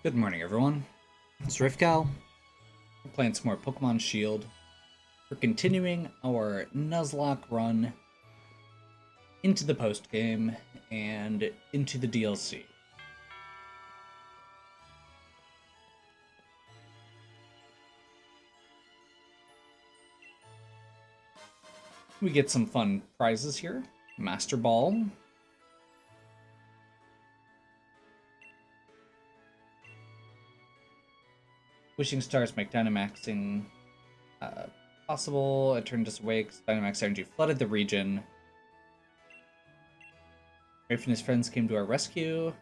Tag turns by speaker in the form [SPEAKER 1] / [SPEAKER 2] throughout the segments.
[SPEAKER 1] Good morning, everyone. It's Rifgal. We're playing some more Pokemon Shield. We're continuing our Nuzlocke run into the post-game and into the DLC. We get some fun prizes here. Master Ball. Wishing Stars make Dynamaxing possible. It turned us away because Dynamax energy flooded the region. Rafe and his friends came to our rescue.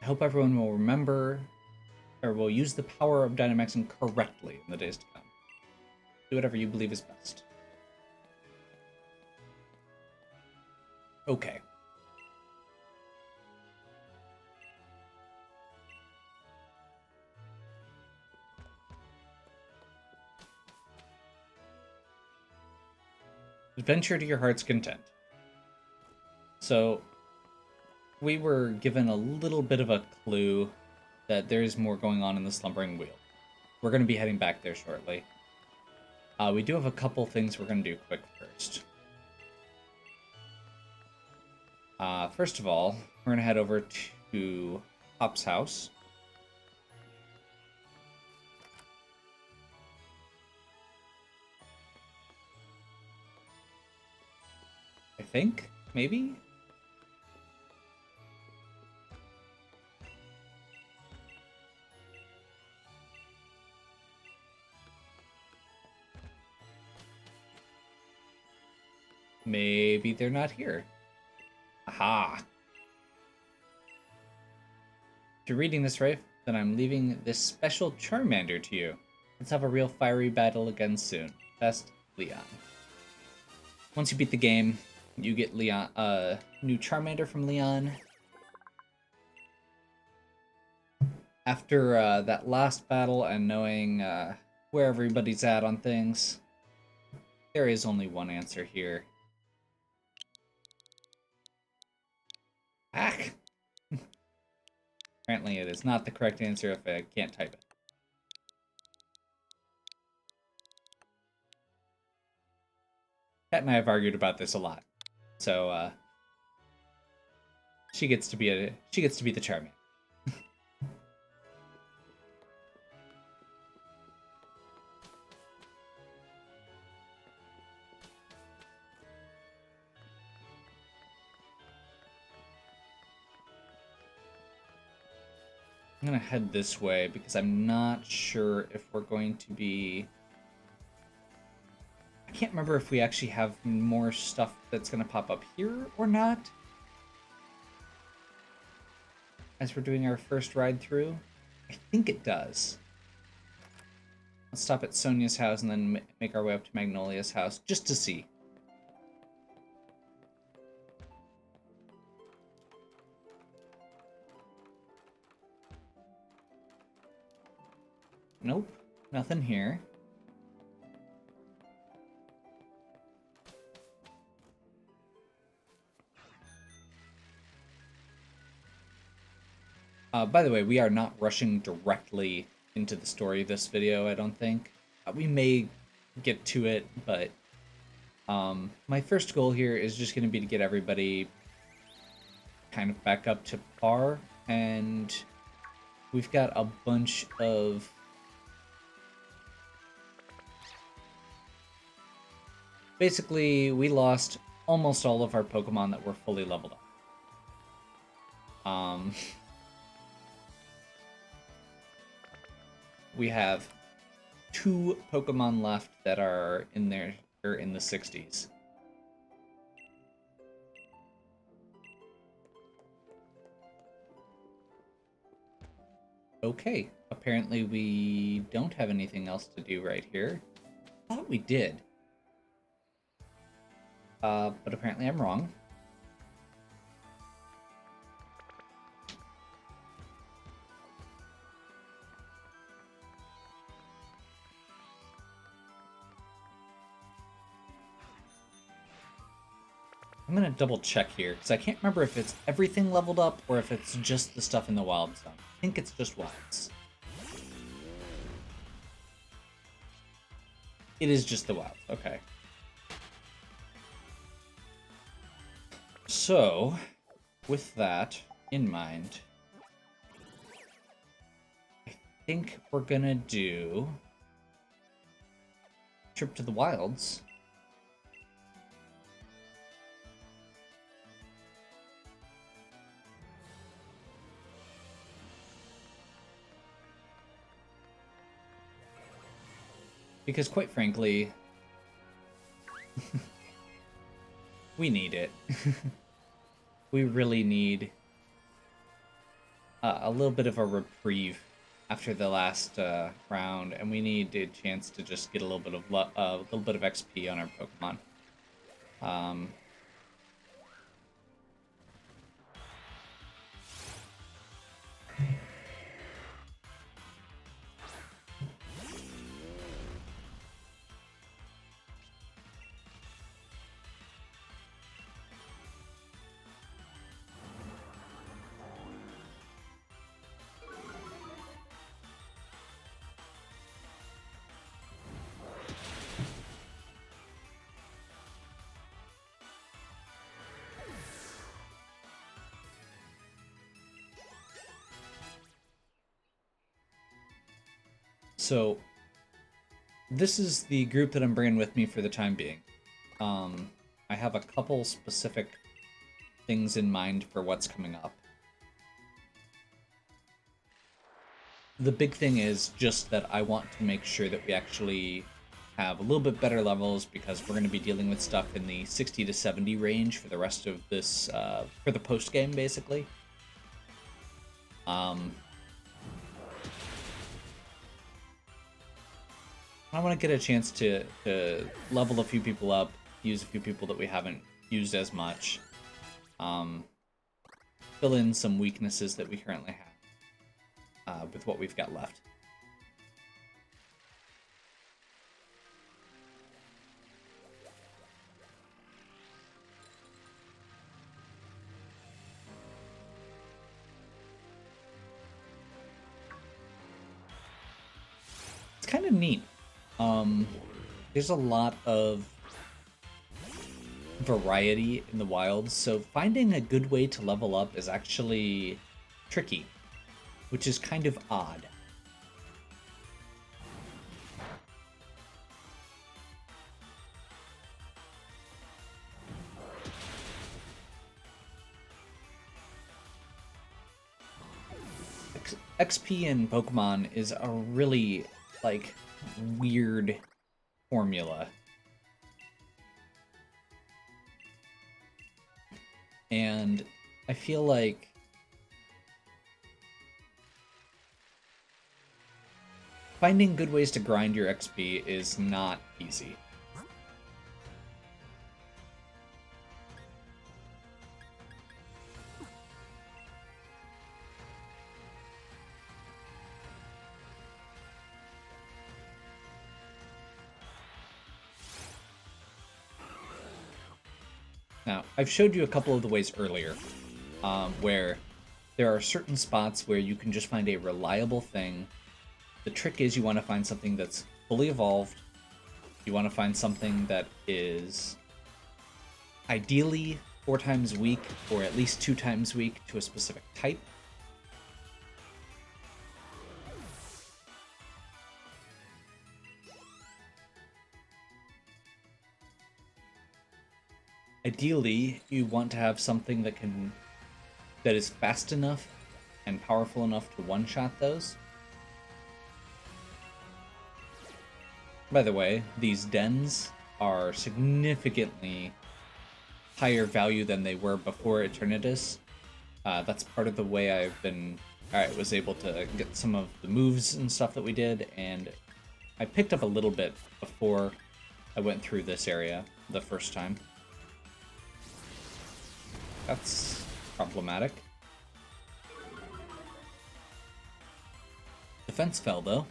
[SPEAKER 1] I hope everyone will remember or will use the power of Dynamaxing correctly in the days to come. Do whatever you believe is best. Okay. Adventure to your heart's content. So, we were given a little bit of a clue that there's more going on in the Slumbering Wheel. We're going to be heading back there shortly. We do have a couple things we're going to do quick first. First of all, we're going to head over to Hop's house. I think, maybe? Maybe they're not here. Aha! If you're reading this, Rafe, then I'm leaving this special Charmander to you. Let's have a real fiery battle again soon. Best, Leon. Once you beat the game, you get Leon, new Charmander from Leon. After that last battle and knowing where everybody's at on things, there is only one answer here. Ack! Apparently it is not the correct answer if I can't type it. Kat and I have argued about this a lot. So she gets to be the Charmander. I'm gonna head this way because I'm not sure if we're going to be... I can't remember if we actually have more stuff that's gonna pop up here or not. As we're doing our first ride through. I think it does. Let's stop at Sonia's house and then make our way up to Magnolia's house just to see. Nope, nothing here. By the way, we are not rushing directly into the story of this video, I don't think. We may get to it, but my first goal here is just going to be to get everybody kind of back up to par, and we've got a bunch of... Basically, we lost almost all of our Pokemon that were fully leveled up. We have 2 Pokemon left that are in the 60s. Okay, apparently we don't have anything else to do right here. I thought we did. But apparently I'm wrong. I'm gonna double check here, because I can't remember if it's everything leveled up or if it's just the stuff in the wild zone. I think it's just wilds. It is just the wilds, okay. So, with that in mind, I think we're gonna do trip to the wilds. Because quite frankly, we need it. We really need a little bit of a reprieve after the last round, and we need a chance to just get a little bit of XP on our Pokemon. So, this is the group that I'm bringing with me for the time being. I have a couple specific things in mind for what's coming up. The big thing is just that I want to make sure that we actually have a little bit better levels, because we're going to be dealing with stuff in the 60 to 70 range for the rest of this, for the post game, basically. I want to get a chance to level a few people up, use a few people that we haven't used as much, fill in some weaknesses that we currently have with what we've got left. It's kind of neat. There's a lot of variety in the wilds, so finding a good way to level up is actually tricky, which is kind of odd. XP in Pokemon is a really, like, weird formula. And I feel like finding good ways to grind your XP is not easy. Now, I've showed you a couple of the ways earlier, where there are certain spots where you can just find a reliable thing. The trick is you want to find something that's fully evolved. You want to find something that is ideally 4 times weak, or at least 2 times weak to a specific type. Ideally, you want to have something that is fast enough and powerful enough to one-shot those. By the way, these dens are significantly higher value than they were before Eternatus. That's part of the way I was able to get some of the moves and stuff that we did, and I picked up a little bit before I went through this area the first time. That's problematic. Defense fell, though.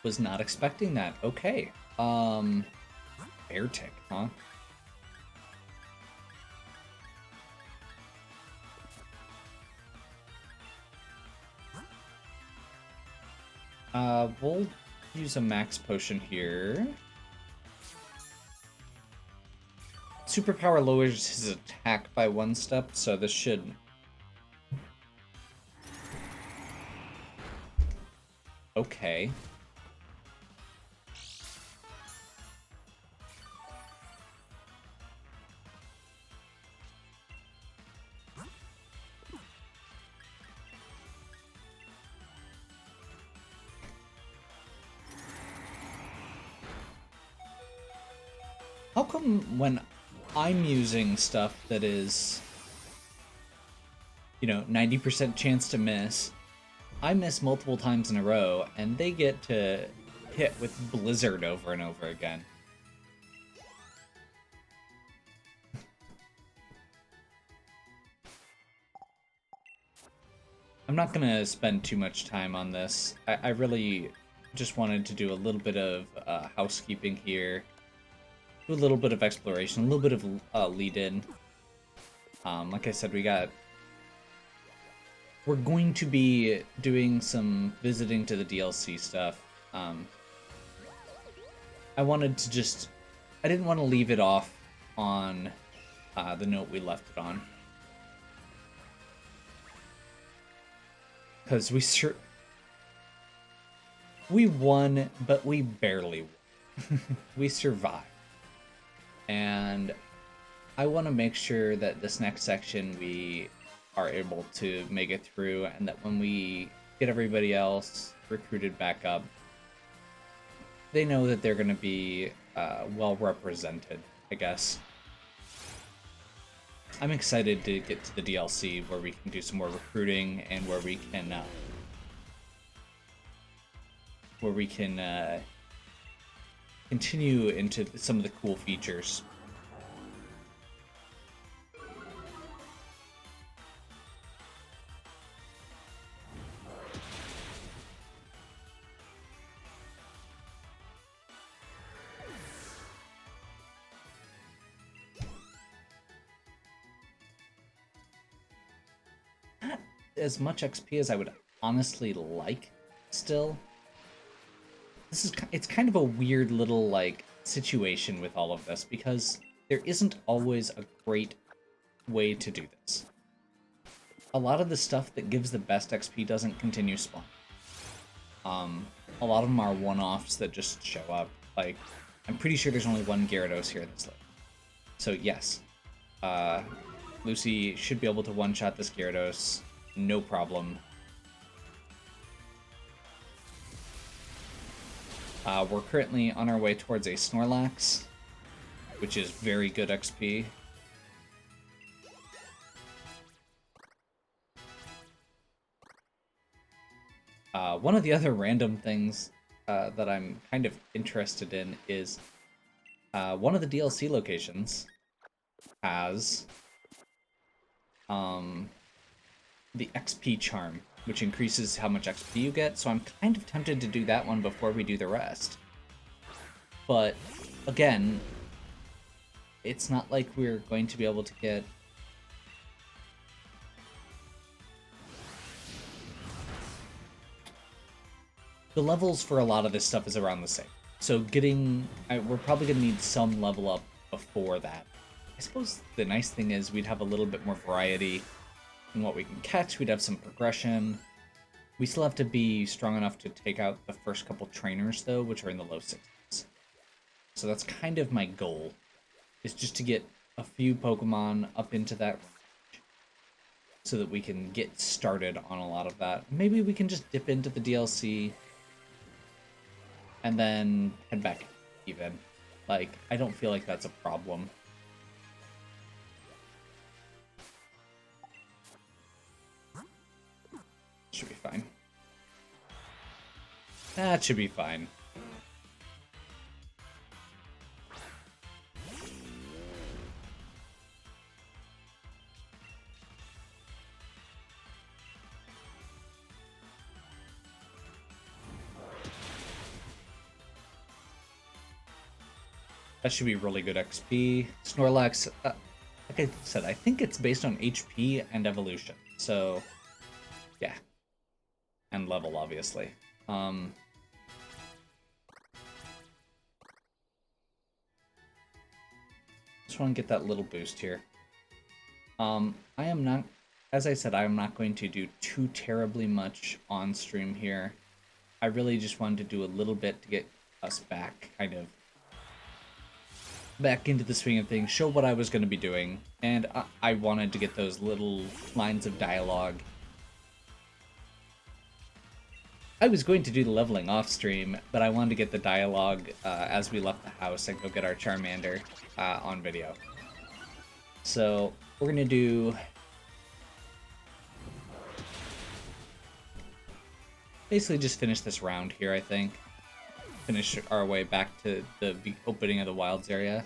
[SPEAKER 1] Was not expecting that. Okay. Bear tick, huh? We'll use a max potion here. Superpower lowers his attack by 1 step, so this should... Okay. How come when I'm using stuff that is, 90% chance to miss, I miss multiple times in a row, and they get to hit with Blizzard over and over again? I'm not gonna spend too much time on this. I really just wanted to do a little bit of housekeeping here. Do a little bit of exploration, a little bit of lead-in. Like I said, we're going to be doing some visiting to the DLC stuff. I wanted to just... I didn't want to leave it off on the note we left it on. Because we won, but we barely won. We survived. And I want to make sure that this next section we are able to make it through, and that when we get everybody else recruited back up, they know that they're going to be well represented, I guess. I'm excited to get to the DLC where we can do some more recruiting and where we can continue into some of the cool features. Not as much XP as I would honestly like still. It's kind of a weird little situation with all of this, because there isn't always a great way to do this. A lot of the stuff that gives the best XP doesn't continue spawn. A lot of them are one-offs that just show up. Like, I'm pretty sure there's only one Gyarados here this list. So yes, Lucy should be able to one-shot this Gyarados, no problem. We're currently on our way towards a Snorlax, which is very good XP. One of the other random things that I'm kind of interested in is one of the DLC locations has the XP charm, which increases how much XP you get, so I'm kind of tempted to do that one before we do the rest. But, again, it's not like we're going to be able to get... The levels for a lot of this stuff is around the same. So we're probably going to need some level up before that. I suppose the nice thing is we'd have a little bit more variety in what we can catch. We'd have some progression. We still have to be strong enough to take out the first couple trainers, though, which are in the low 60s. So that's kind of my goal, is just to get a few Pokemon up into that range so that we can get started on a lot of that. Maybe we can just dip into the DLC and then head back even. Like, I don't feel like that's a problem. Should be fine. That should be fine. That should be really good XP. Snorlax, like I said, I think it's based on HP and evolution. So, yeah. And level, obviously. Just want to get that little boost here. I am not, as I said, I am not going to do too terribly much on stream here. I really just wanted to do a little bit to get us back, kind of, back into the swing of things, show what I was going to be doing, and I wanted to get those little lines of dialogue. I was going to do the leveling off stream, but I wanted to get the dialogue as we left the house and go get our Charmander on video. So we're going to do basically just finish this round here, I think. Finish our way back to the opening of the Wilds area.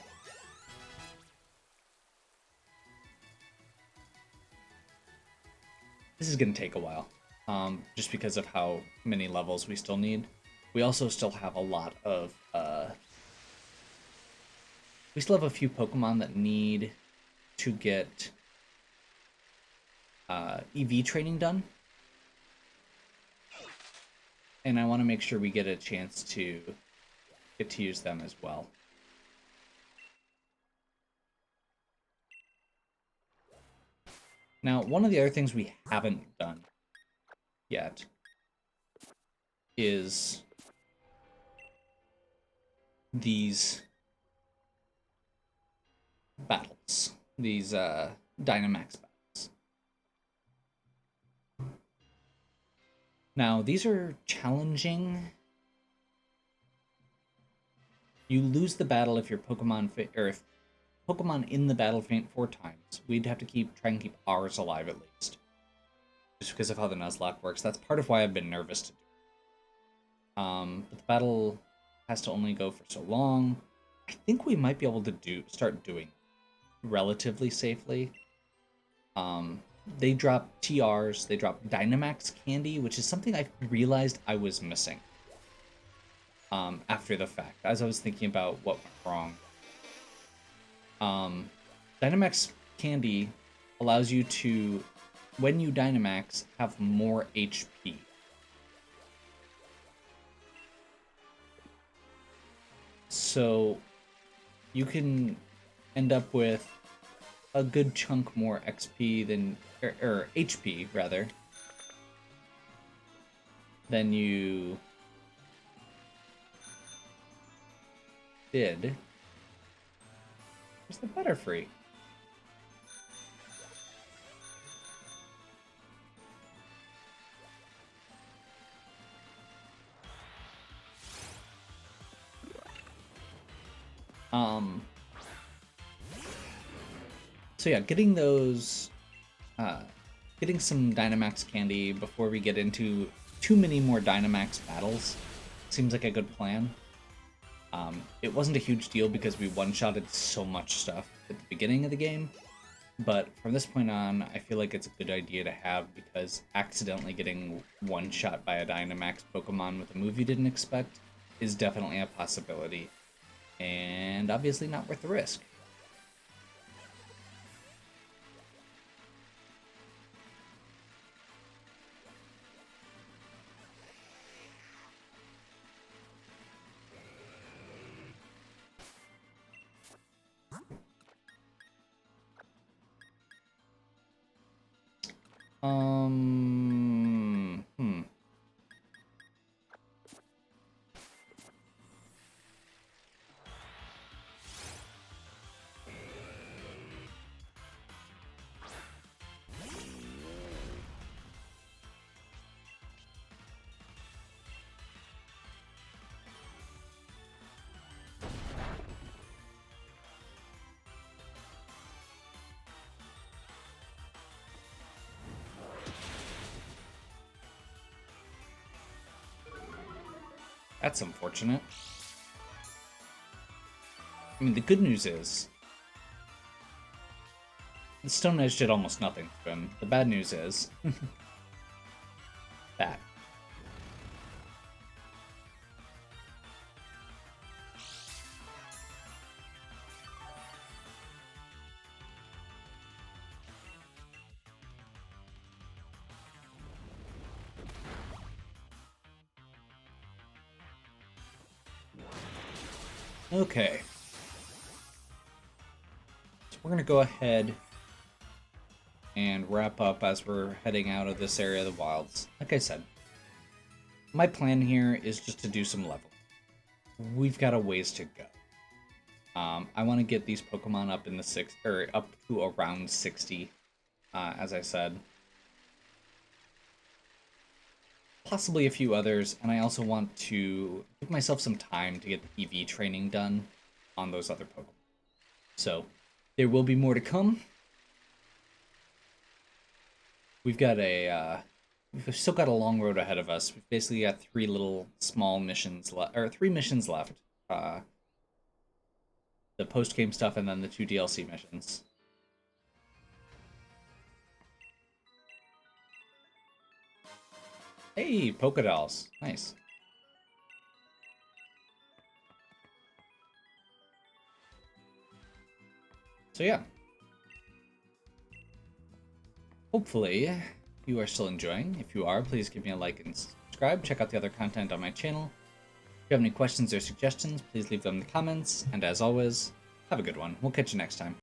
[SPEAKER 1] This is going to take a while, just because of how many levels we still need. We also still have a lot of... we still have a few Pokemon that need to get EV training done. And I want to make sure we get a chance to get to use them as well. Now, one of the other things we haven't done yet is these battles, these Dynamax battles. Now, these are challenging. You lose the battle if your Pokemon or if Pokemon in the battle faint 4 times. We'd have to try and keep ours alive at least, just because of how the Nuzlocke works. That's part of why I've been nervous to do it. But the battle has to only go for so long. I think we might be able to start doing it relatively safely. They drop TRs, they drop Dynamax candy, which is something I realized I was missing after the fact, as I was thinking about what went wrong. Dynamax candy allows you to, when you Dynamax, have more HP. So you can end up with a good chunk more XP than, or HP rather, than you did. Where's the Butterfree? So yeah, getting those, getting some Dynamax candy before we get into too many more Dynamax battles seems like a good plan. It wasn't a huge deal because we one-shotted so much stuff at the beginning of the game, but from this point on, I feel like it's a good idea to have, because accidentally getting one-shot by a Dynamax Pokemon with a move you didn't expect is definitely a possibility, and obviously not worth the risk. That's unfortunate. I mean, the good news is the Stone Edge did almost nothing to him. The bad news is that. Okay. So we're going to go ahead and wrap up as we're heading out of this area of the wilds. Like I said, my plan here is just to do some leveling. We've got a ways to go. I want to get these Pokemon up in the up to around 60, as I said. Possibly a few others, and I also want to give myself some time to get the EV training done on those other Pokemon. So, there will be more to come. We've still got a long road ahead of us. We've basically got three missions left. The post-game stuff and then the 2 DLC missions. Hey, polka dolls. Nice. So yeah. Hopefully, you are still enjoying. If you are, please give me a like and subscribe. Check out the other content on my channel. If you have any questions or suggestions, please leave them in the comments. And as always, have a good one. We'll catch you next time.